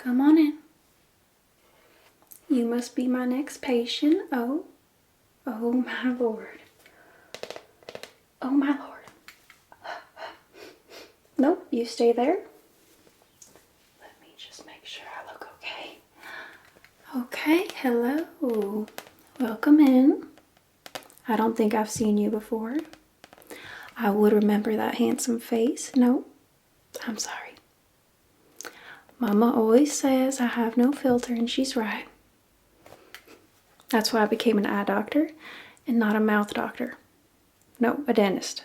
Come on in. You must be my next patient. Oh my Lord. Oh my Lord. Nope, you stay there. Let me just make sure I look okay. Okay, hello. Welcome in. I don't think I've seen you before. I would remember that handsome face. No, I'm sorry. Mama always says I have no filter, and she's right. That's why I became an eye doctor and not a mouth doctor. No, a dentist.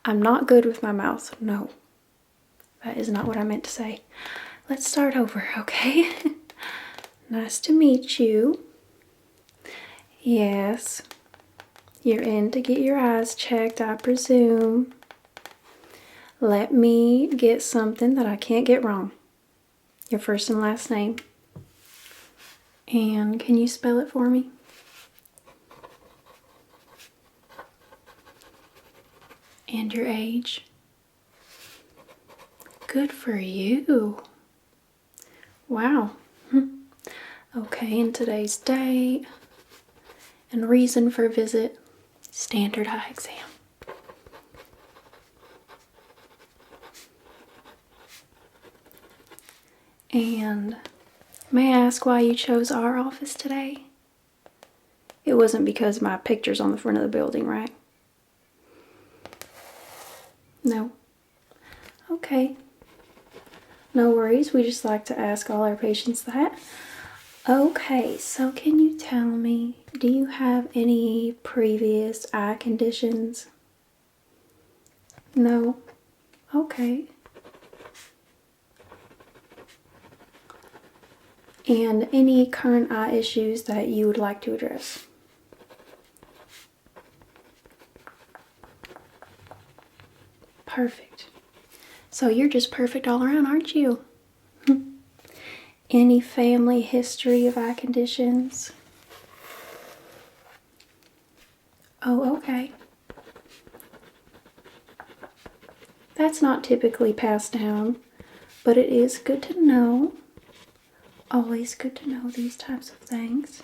I'm not good with my mouth. No, that is not what I meant to say. Let's start over, okay? Nice to meet you. Yes, you're in to get your eyes checked, I presume. Let me get something that I can't get wrong. Your first and last name. And can you spell it for me? And your age? Good for you. Wow. Okay, and today's date and reason for visit, standard eye exam. And may I ask why you chose our office today? It wasn't because my picture's on the front of the building, right? No. Okay. No worries, we just like to ask all our patients that. Okay, so can you tell me, do you have any previous eye conditions? No? Okay. And any current eye issues that you would like to address? Perfect. So you're just perfect all around, aren't you? Any family history of eye conditions? Oh, okay. That's not typically passed down, but it is good to know. Always good to know these types of things.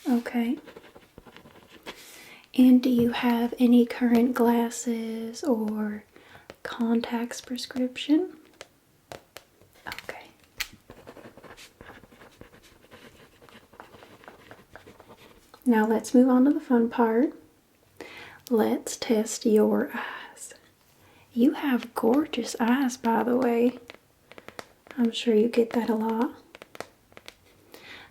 Okay. And do you have any current glasses or contacts prescription? Okay. Now let's move on to the fun part. Let's test your eyes. You have gorgeous eyes, by the way. I'm sure you get that a lot.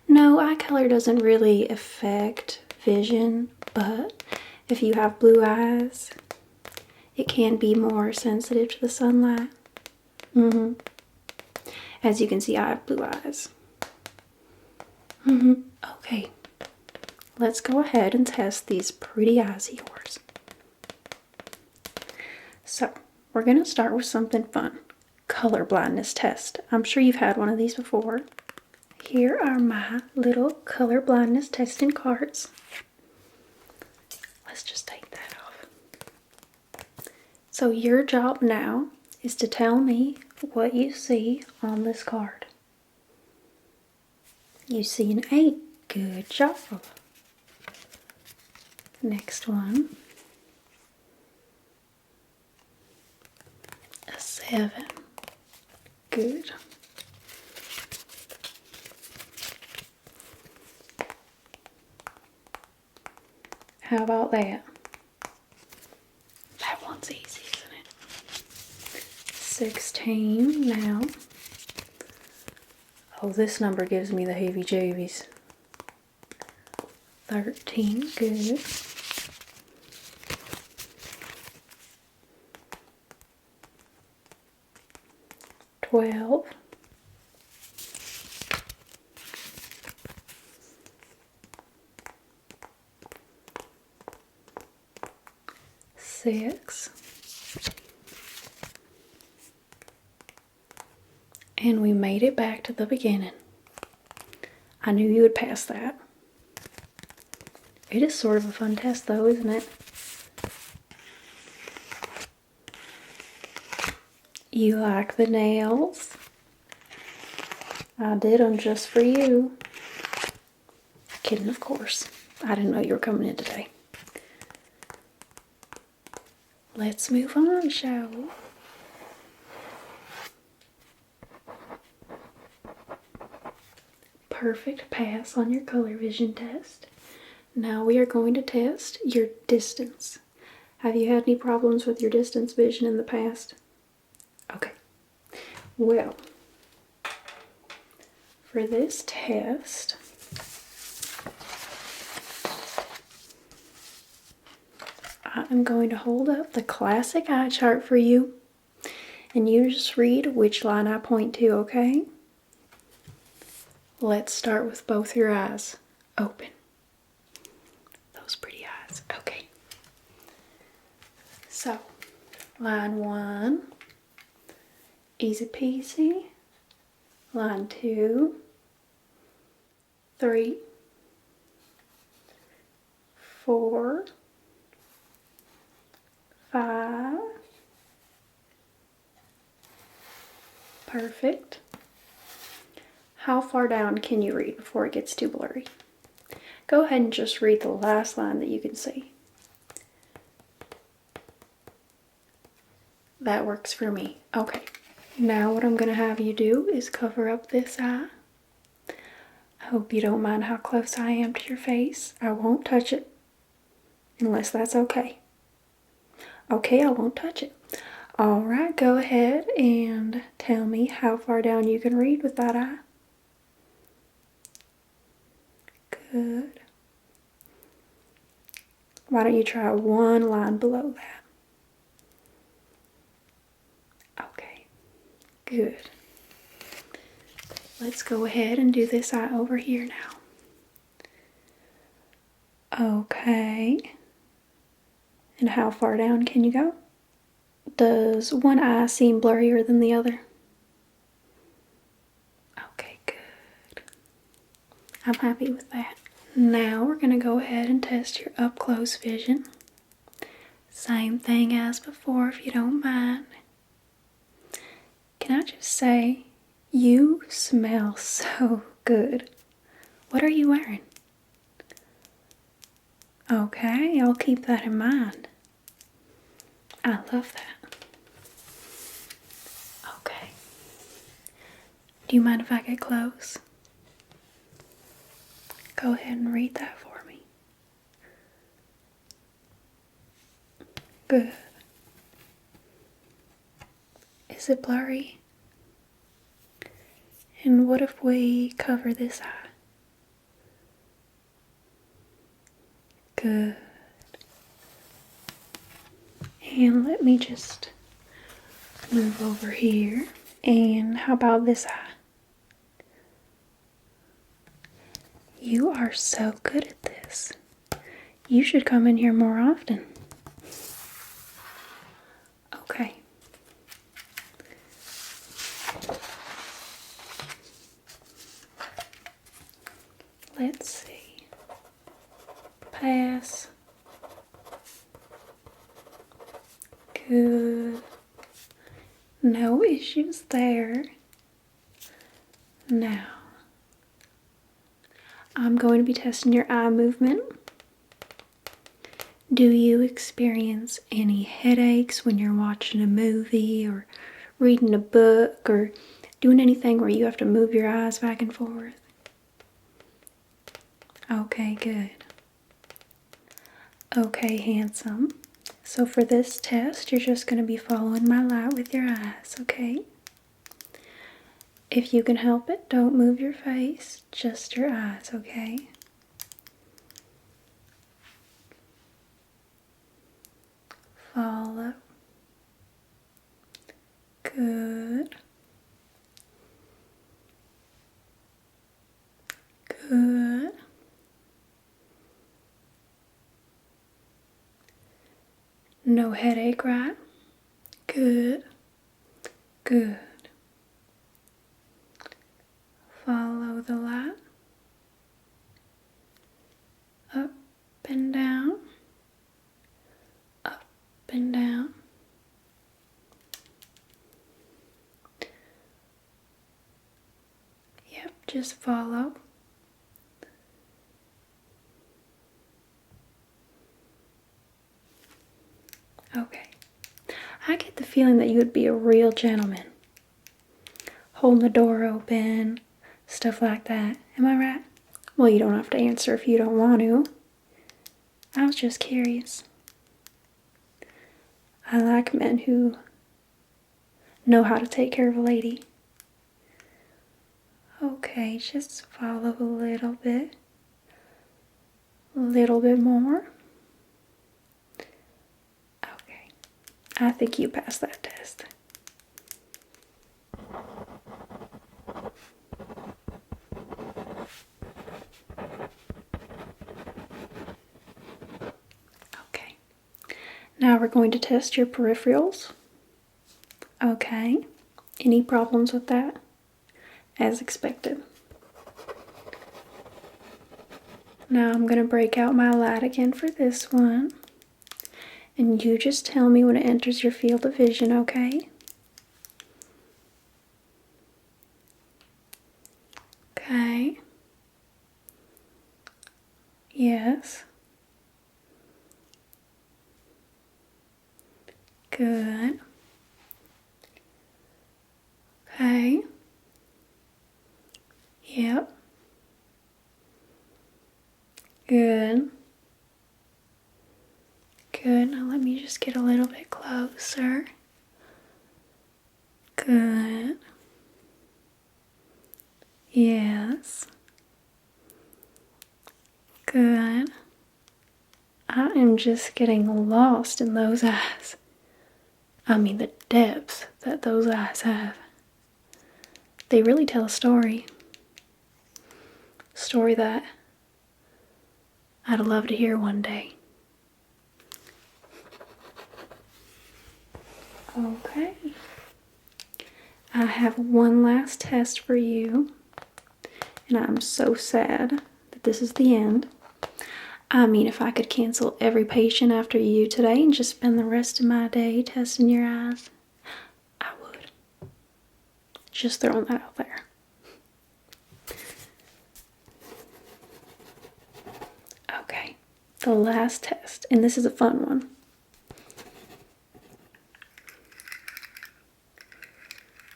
No, eye color doesn't really affect vision, but if you have blue eyes, it can be more sensitive to the sunlight. As you can see, I have blue eyes. Okay, let's go ahead and test these pretty eyes of yours. So, we're going to start with something fun. Color blindness test. I'm sure you've had one of these before. Here are my little color blindness testing cards. Let's just take that off. So your job now is to tell me what you see on this card. You see an 8. Good job. Next one. A 7. Good. How about that? That one's easy, isn't it? 16 now. Oh, this number gives me the heebie-jeebies. 13, good. 12. 6. And we made it back to the beginning. I knew you would pass that. It is sort of a fun test though, isn't it? You like the nails? I did them just for you. Kidding, of course. I didn't know you were coming in today. Let's move on, shall we? Perfect pass on your color vision test. Now we are going to test your distance. Have you had any problems with your distance vision in the past? Okay. Well, for this test, I'm going to hold up the classic eye chart for you, and you just read which line I point to, okay? Let's start with both your eyes open. Those pretty eyes. Okay. So, line 1, easy peasy. Line 2, 3, 4, 5. Perfect. How far down can you read before it gets too blurry? Go ahead and just read the last line that you can see. That works for me. Okay. Now what I'm going to have you do is cover up this eye. I hope you don't mind how close I am to your face. I won't touch it unless that's okay. Okay, I won't touch it. Alright, go ahead and tell me how far down you can read with that eye. Good. Why don't you try one line below that? Okay, good. Let's go ahead and do this eye over here now. Okay. And how far down can you go? Does one eye seem blurrier than the other? Okay, good. I'm happy with that. Now we're going to go ahead and test your up close vision. Same thing as before, if you don't mind. Can I just say, you smell so good. What are you wearing? Okay, I'll keep that in mind. I love that. Okay. Do you mind if I get close? Go ahead and read that for me. Good. Is it blurry? And what if we cover this eye? Good. And let me just move over here. And how about this eye? You are so good at this. You should come in here more often. Okay. Let's see. Pass. Good. No issues there. Now, I'm going to be testing your eye movement. Do you experience any headaches when you're watching a movie or reading a book or doing anything where you have to move your eyes back and forth? Okay, good. Okay, handsome. So for this test, you're just going to be following my light with your eyes, okay? If you can help it, don't move your face, just your eyes, okay? Follow. Good. Good. No headache, right? Good. Good. Follow the light. Up and down. Up and down. just follow. Okay. I get the feeling that you would be a real gentleman. Holding the door open, stuff like that. Am I right? Well, you don't have to answer if you don't want to. I was just curious. I like men who know how to take care of a lady. Okay, just follow a little bit. A little bit more. Okay, I think you passed that test. Okay, now we're going to test your peripherals. Okay, any problems with that? As expected. Now I'm going to break out my light again for this one. And you just tell me when it enters your field of vision, okay? Okay. Yes. Good. Okay. Yep. Good. Good. Now let me just get a little bit closer. Good. Yes. Good. I am just getting lost in those eyes. I mean, the depth that those eyes have. They really tell a story. A story that I'd love to hear one day. Okay. I have one last test for you. And I'm so sad that this is the end. I mean, if I could cancel every patient after you today and just spend the rest of my day testing your eyes, I would. Just throwing that out there. Okay, the last test, and this is a fun one.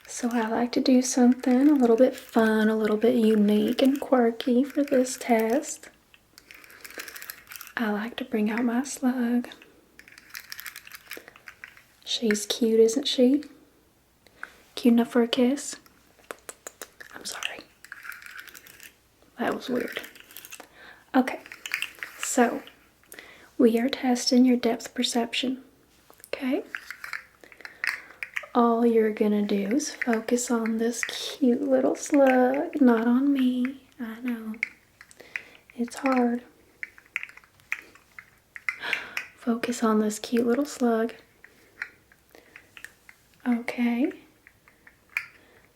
So I like to do something a little bit fun, a little bit unique and quirky for this test. I like to bring out my slug. She's cute, isn't she? Cute enough for a kiss? I'm sorry. That was weird. Okay, so we are testing your depth perception, okay? All you're gonna do is focus on this cute little slug, not on me. I know. It's hard. Focus on this cute little slug. Okay.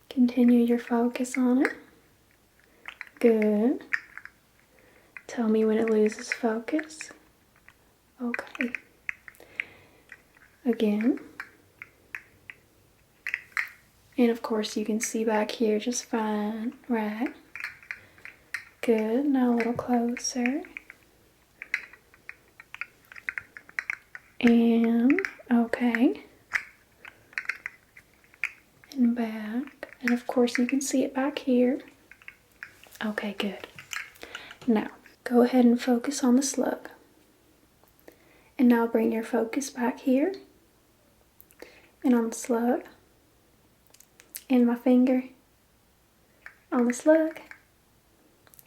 Continue your focus on it. Good. Tell me when it loses focus. Okay. Again. And of course you can see back here just fine, right? Good, now a little closer. And, okay. And back. And of course you can see it back here. Okay, good. Now, go ahead and focus on the slug. And now bring your focus back here. And on the slug. And my finger. On the slug.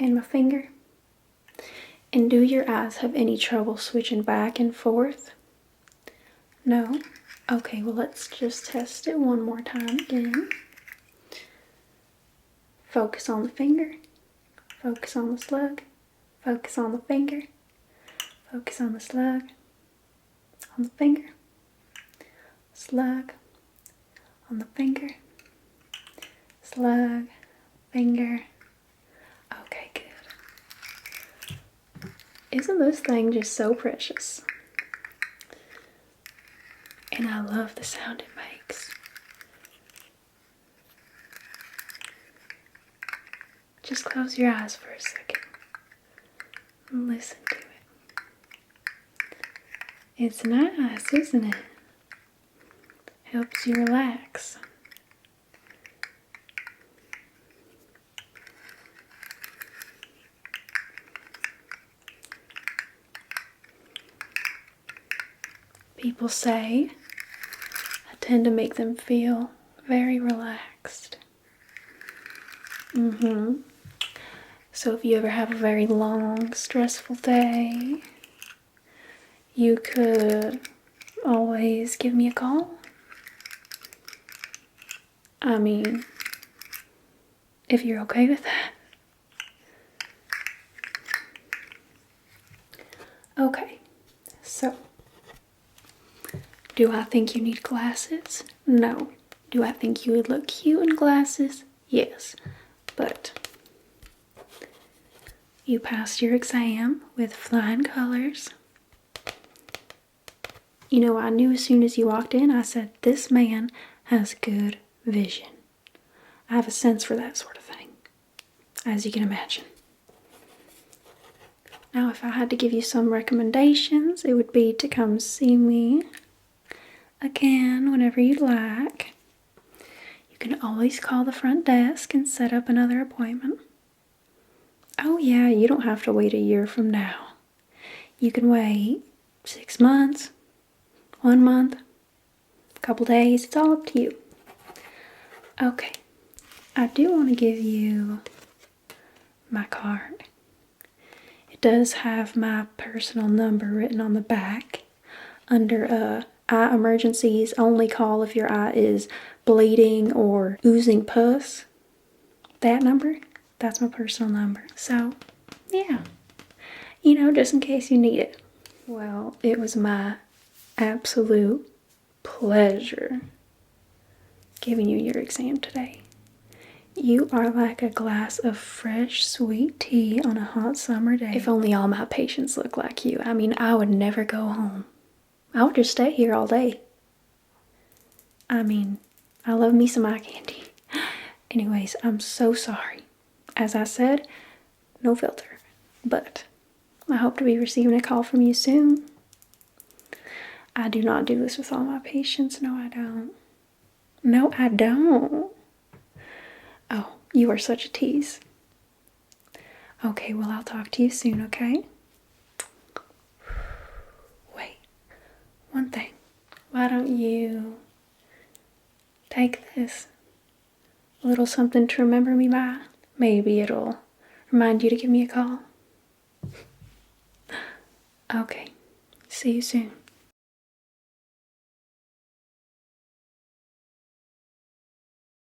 And my finger. And do your eyes have any trouble switching back and forth? No? Okay, well let's just test it one more time again. Focus on the finger. Focus on the slug. Focus on the finger. Focus on the slug. On the finger. Slug. On the finger. Slug. Finger. Okay, good. Isn't this thing just so precious? And I love the sound it makes. Just close your eyes for a second and listen to it. It's nice, isn't it? Helps you relax. People say I tend to make them feel very relaxed. So if you ever have a very long, stressful day, you could always give me a call. I mean, if you're okay with that. Okay, so do I think you need glasses? No. Do I think you would look cute in glasses? Yes. But you passed your exam with flying colors. You know, I knew as soon as you walked in, I said, this man has good vision. I have a sense for that sort of thing, as you can imagine. Now, if I had to give you some recommendations, it would be to come see me again whenever you'd like. You can always call the front desk and set up another appointment. Oh yeah, you don't have to wait a year from now. You can wait 6 months, 1 month, a couple days. It's all up to you. Okay, I do want to give you my card. It does have my personal number written on the back under eye emergencies. Only call if your eye is bleeding or oozing pus. That number, that's my personal number. So, yeah, you know, just in case you need it. Well, it was my absolute pleasure giving you your exam today. You are like a glass of fresh, sweet tea on a hot summer day. If only all my patients looked like you. I mean, I would never go home. I would just stay here all day. I mean, I love me some eye candy. Anyways, I'm so sorry. As I said, no filter. But I hope to be receiving a call from you soon. I do not do this with all my patients. No, I don't. No, I don't. Oh, you are such a tease. Okay, well, I'll talk to you soon, okay? Wait, one thing. Why don't you take this? A little something to remember me by? Maybe it'll remind you to give me a call. Okay, see you soon.